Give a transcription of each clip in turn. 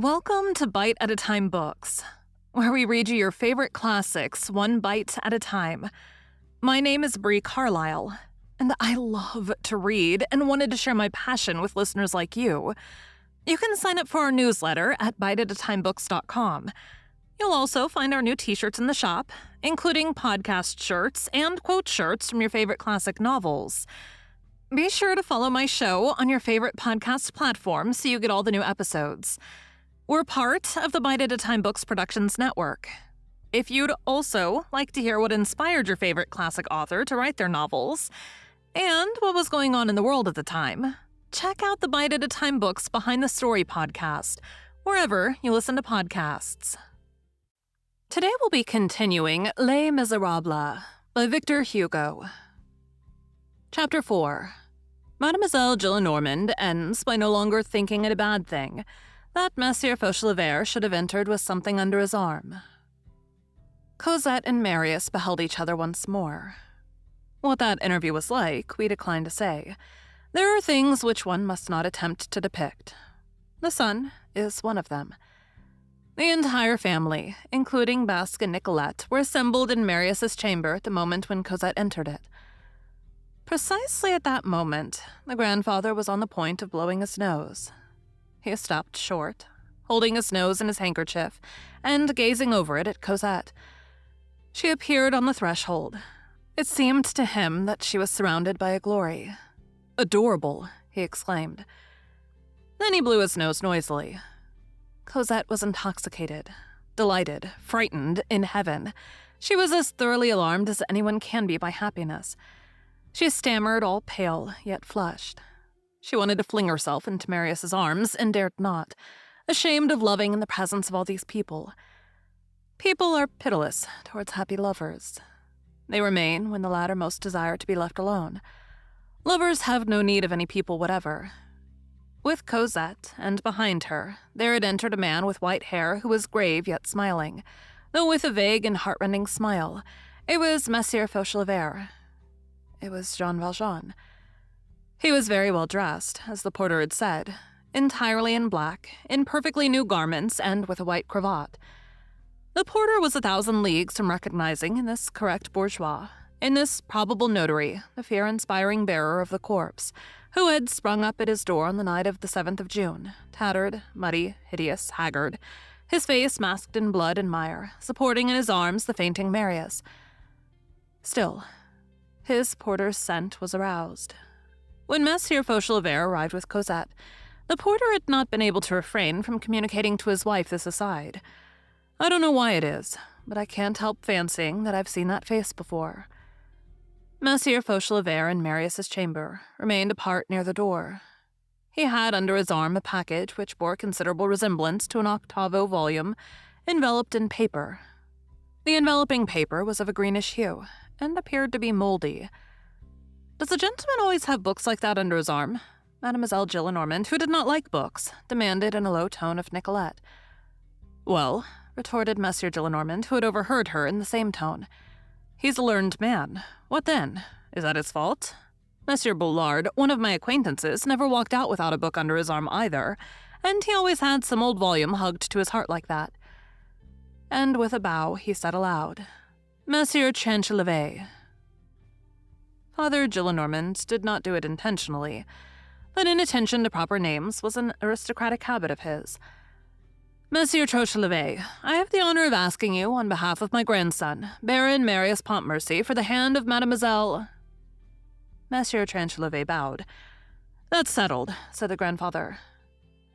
Welcome to Bite at a Time Books, where we read you your favorite classics one bite at a time. My name is Bree Carlile, and I love to read and wanted to share my passion with listeners like you. You can sign up for our newsletter at biteatatimebooks.com. You'll also find our new t-shirts in the shop, including podcast shirts and quote shirts from your favorite classic novels. Be sure to follow my show on your favorite podcast platform so you get all the new episodes. We're part of the Bite at a Time Books Productions Network. If you'd also like to hear what inspired your favorite classic author to write their novels, and what was going on in the world at the time, check out the Bite at a Time Books Behind the Story podcast, wherever you listen to podcasts. Today we'll be continuing Les Miserables by Victor Hugo. Chapter 4. Mademoiselle Gillenormand ends by no longer thinking it a bad thing that Monsieur Fauchelevert should have entered with something under his arm. Cosette and Marius beheld each other once more. What that interview was like, we decline to say. There are things which one must not attempt to depict. The son is one of them. The entire family, including Basque and Nicolette, were assembled in Marius's chamber at the moment when Cosette entered it. Precisely at that moment, the grandfather was on the point of blowing his nose. He stopped short, holding his nose in his handkerchief, and gazing over it at Cosette. She appeared on the threshold. It seemed to him that she was surrounded by a glory. "Adorable," he exclaimed. Then he blew his nose noisily. Cosette was intoxicated, delighted, frightened, in heaven. She was as thoroughly alarmed as anyone can be by happiness. She stammered, all pale, yet flushed. She wanted to fling herself into Marius's arms and dared not, ashamed of loving in the presence of all these people. People are pitiless towards happy lovers. They remain when the latter most desire to be left alone. Lovers have no need of any people whatever. With Cosette, and behind her, there had entered a man with white hair who was grave yet smiling, though with a vague and heartrending smile. It was Monsieur Fauchelevert. It was Jean Valjean. He was very well dressed, as the porter had said, entirely in black, in perfectly new garments, and with a white cravat. The porter was 1,000 leagues from recognizing in this correct bourgeois, in this probable notary, the fear-inspiring bearer of the corpse, who had sprung up at his door on the night of the 7th of June, tattered, muddy, hideous, haggard, his face masked in blood and mire, supporting in his arms the fainting Marius. Still, his porter's scent was aroused. When Monsieur Fauchelevert arrived with Cosette, the porter had not been able to refrain from communicating to his wife this aside. I don't know why it is, but I can't help fancying that I've seen that face before. Monsieur Fauchelevert in Marius's chamber remained apart near the door. He had under his arm a package which bore considerable resemblance to an octavo volume, enveloped in paper. The enveloping paper was of a greenish hue, and appeared to be moldy. Does a gentleman always have books like that under his arm? Mademoiselle Gillenormand, who did not like books, demanded in a low tone of Nicolette. Well, retorted Monsieur Gillenormand, who had overheard her in the same tone. He's a learned man. What then? Is that his fault? Monsieur Boulard, one of my acquaintances, never walked out without a book under his arm either, and he always had some old volume hugged to his heart like that. And with a bow, he said aloud, Monsieur Chanchelevert. Father Gillenormand did not do it intentionally, but inattention to proper names was an aristocratic habit of his. Monsieur Chanchelevert, I have the honor of asking you, on behalf of my grandson, Baron Marius Pontmercy, for the hand of Mademoiselle... Monsieur Chanchelevert bowed. That's settled, said the grandfather.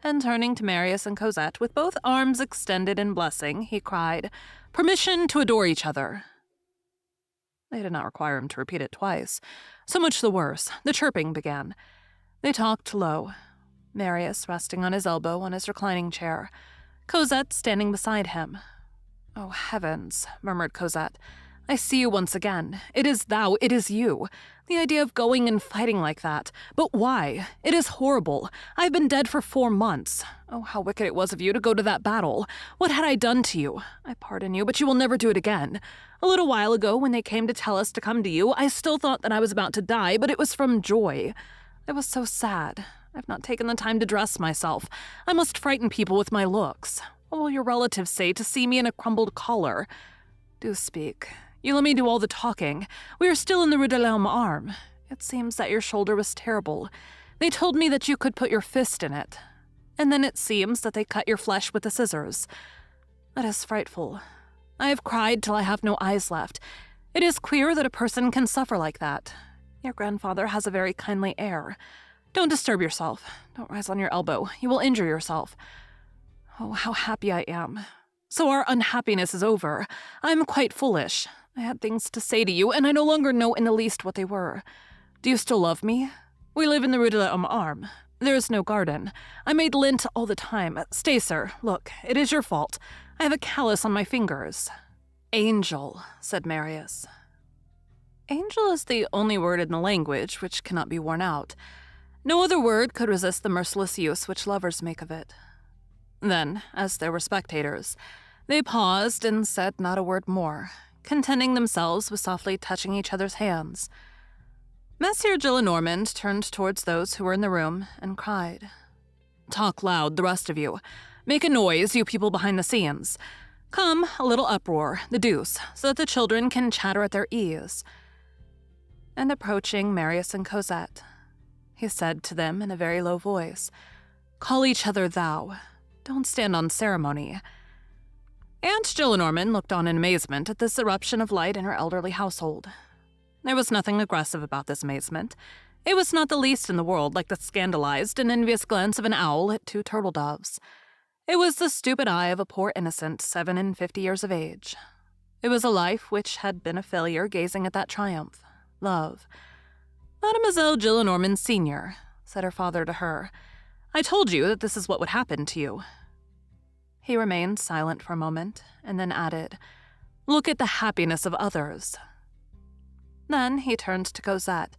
And turning to Marius and Cosette, with both arms extended in blessing, he cried, Permission to adore each other. They did not require him to repeat it twice. So much the worse. The chirping began. They talked low, Marius resting on his elbow on his reclining chair, Cosette standing beside him. Oh, heavens, murmured Cosette. I see you once again. It is thou, it is you. The idea of going and fighting like that. But why? It is horrible. I have been dead for 4 months. Oh, how wicked it was of you to go to that battle. What had I done to you? I pardon you, but you will never do it again. A little while ago, when they came to tell us to come to you, I still thought that I was about to die, but it was from joy. I was so sad. I've not taken the time to dress myself. I must frighten people with my looks. What will your relatives say to see me in a crumbled collar? Do speak. You let me do all the talking. We are still in the Rue de l'Homme Arme. It seems that your shoulder was terrible. They told me that you could put your fist in it. And then it seems that they cut your flesh with the scissors. That is frightful. I have cried till I have no eyes left. It is queer that a person can suffer like that. Your grandfather has a very kindly air. Don't disturb yourself. Don't rise on your elbow. You will injure yourself. Oh, how happy I am. So our unhappiness is over. I am quite foolish. I had things to say to you, and I no longer know in the least what they were. Do you still love me? We live in the Rue de l'Homme Arme. There is no garden. I made lint all the time. Stay, sir. Look, it is your fault. I have a callus on my fingers. Angel, said Marius. Angel is the only word in the language which cannot be worn out. No other word could resist the merciless use which lovers make of it. Then, as there were spectators, they paused and said not a word more, contenting themselves with softly touching each other's hands. Monsieur Gillenormand turned towards those who were in the room and cried, "Talk loud, the rest of you. Make a noise, you people behind the scenes. Come, a little uproar, the deuce, so that the children can chatter at their ease." And approaching Marius and Cosette, he said to them in a very low voice, "Call each other thou. Don't stand on ceremony." Aunt Gillenormand looked on in amazement at this eruption of light in her elderly household. There was nothing aggressive about this amazement. It was not the least in the world like the scandalized and envious glance of an owl at two turtle doves. It was the stupid eye of a poor innocent 57 years of age. It was a life which had been a failure gazing at that triumph. Love. "Mademoiselle Gillenormand Senior," said her father to her, "I told you that this is what would happen to you." He remained silent for a moment, and then added, "Look at the happiness of others." Then he turned to Cosette.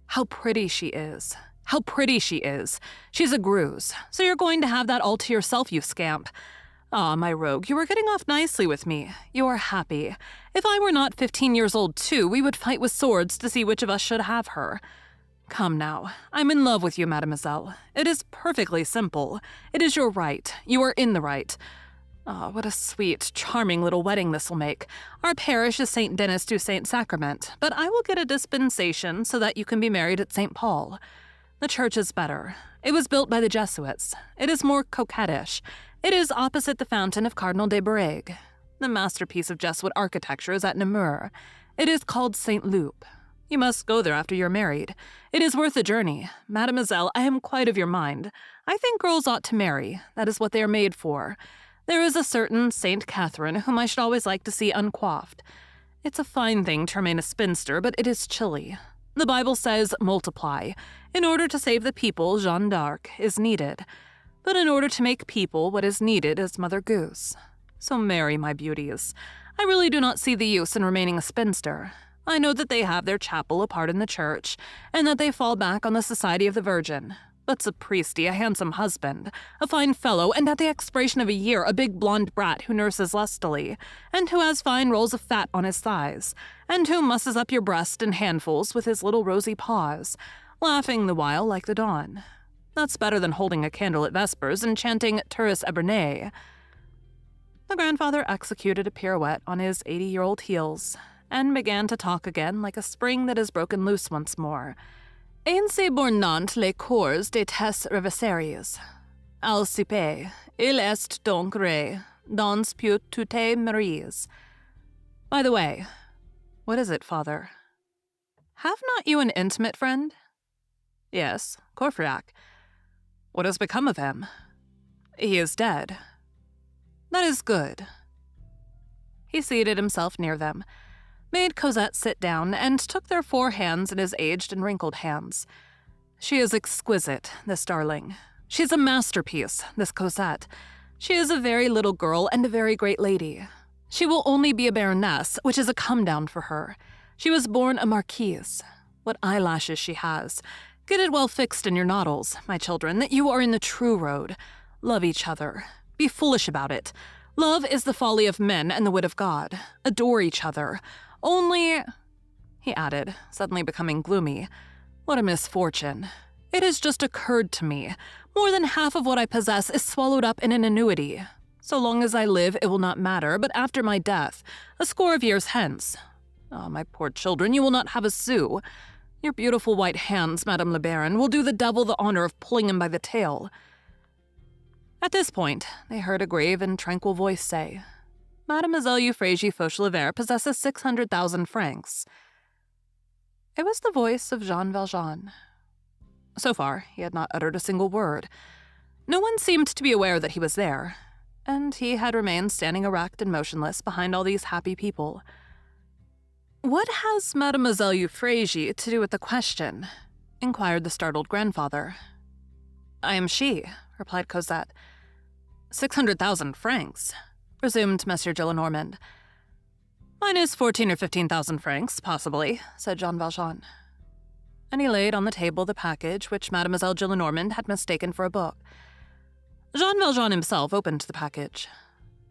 "How pretty she is. How pretty she is. She's a Greuze, so you're going to have that all to yourself, you scamp. Ah, my rogue, you are getting off nicely with me. You are happy. If I were not 15 years old too, we would fight with swords to see which of us should have her. Come now, I'm in love with you, mademoiselle. It is perfectly simple. It is your right. You are in the right. Ah, what a sweet, charming little wedding this will make. Our parish is St. Denis du Saint Sacrament, but I will get a dispensation so that you can be married at St. Paul. The church is better. It was built by the Jesuits. It is more coquettish. It is opposite the fountain of Cardinal de Berague. The masterpiece of Jesuit architecture is at Namur. It is called St. Loup. You must go there after you're married. It is worth the journey. Mademoiselle, I am quite of your mind. I think girls ought to marry. That is what they are made for. There is a certain Saint Catherine whom I should always like to see uncoiffed. It's a fine thing to remain a spinster, but it is chilly. The Bible says, multiply. In order to save the people, Jeanne d'Arc is needed. But in order to make people, what is needed is Mother Goose. So marry, my beauties. I really do not see the use in remaining a spinster. I know that they have their chapel apart in the church, and that they fall back on the Society of the Virgin. But sapristi, a handsome husband, a fine fellow, and at the expiration of a year, a big blonde brat who nurses lustily, and who has fine rolls of fat on his thighs, and who musses up your breast in handfuls with his little rosy paws, laughing the while like the dawn. That's better than holding a candle at vespers and chanting Turris Eburnea. The grandfather executed a pirouette on his 80-year-old heels, and began to talk again like a spring that has broken loose once more. Ainsi bornant les cours des tes reversaries. Alcipe, il est donc re, dans put toutes maries. By the way, what is it, father? Have not you an intimate friend? Yes, Courfeyrac. What has become of him? He is dead. That is good. He seated himself near them, made Cosette sit down, and took their 4 hands in his aged and wrinkled hands. She is exquisite, this darling. She is a masterpiece, this Cosette. She is a very little girl and a very great lady. She will only be a baroness, which is a come-down for her. She was born a marquise. What eyelashes she has. Get it well fixed in your noddles, my children, that you are in the true road. Love each other. Be foolish about it. Love is the folly of men and the wit of God. Adore each other. Only, he added, suddenly becoming gloomy, what a misfortune. It has just occurred to me. More than half of what I possess is swallowed up in an annuity. So long as I live, it will not matter, but after my death, a score of years hence. Ah, my poor children, you will not have a sou. Your beautiful white hands, Madame le Baron, will do the devil the honor of pulling him by the tail." At this point, they heard a grave and tranquil voice say, "Mademoiselle Euphrasie Fauchelevert possesses 600,000 francs. It was the voice of Jean Valjean. So far, he had not uttered a single word. No one seemed to be aware that he was there, and he had remained standing erect and motionless behind all these happy people. "What has Mademoiselle Euphrasie to do with the question?" inquired the startled grandfather. "I am she," replied Cosette. 600,000 francs, resumed Monsieur Gillenormand. "Mine is 14 or 15,000 francs, possibly," said Jean Valjean. And he laid on the table the package which Mademoiselle Gillenormand had mistaken for a book. Jean Valjean himself opened the package.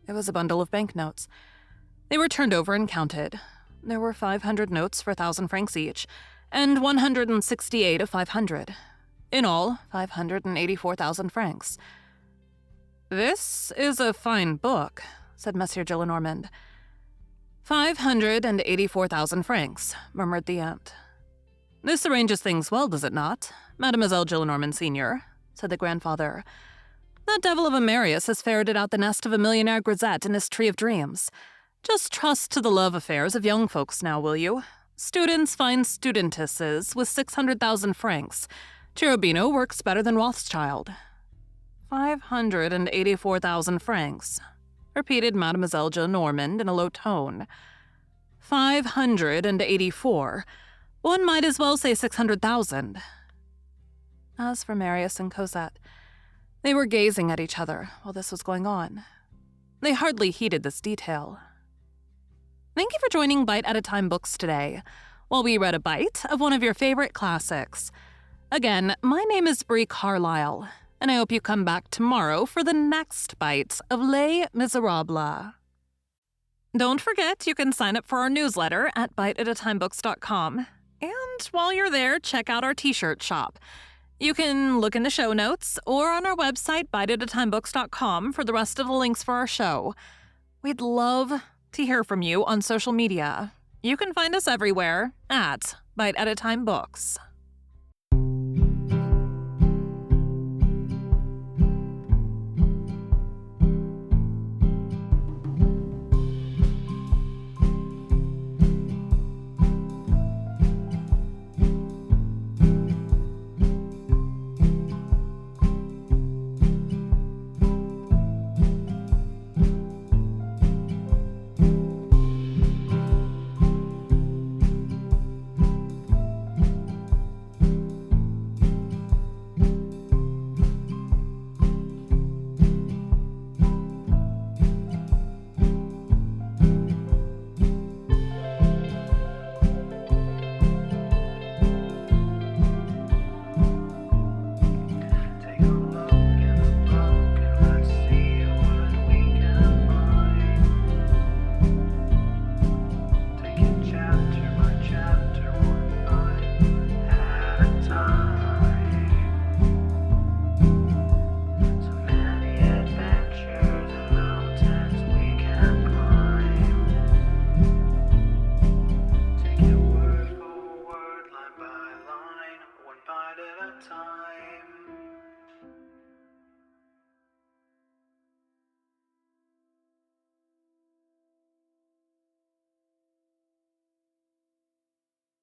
It was a bundle of banknotes. They were turned over and counted. There were 500 notes for 1,000 francs each, and 168 of 500. In all, 584,000 francs. "This is a fine book," said Monsieur Gillenormand. 584,000 francs, murmured the aunt. "This arranges things well, does it not, Mademoiselle Gillenormand Senior?" said the grandfather. "That devil of a Marius has ferreted out the nest of a millionaire grisette in his tree of dreams. Just trust to the love affairs of young folks now, will you? Students find studentesses with 600,000 francs. Cherubino works better than Rothschild." 584,000 francs, repeated Mademoiselle Gillenormand in a low tone. 584. One might as well say 600,000. As for Marius and Cosette, they were gazing at each other while this was going on. They hardly heeded this detail. Thank you for joining Bite at a Time Books today, while we read a bite of one of your favorite classics. Again, my name is Bree Carlile, and I hope you come back tomorrow for the next bite of Les Miserables. Don't forget, you can sign up for our newsletter at biteatatimebooks.com. And while you're there, check out our t-shirt shop. You can look in the show notes or on our website, biteatatimebooks.com, for the rest of the links for our show. We'd love to hear from you on social media. You can find us everywhere at Bite at a Time Books.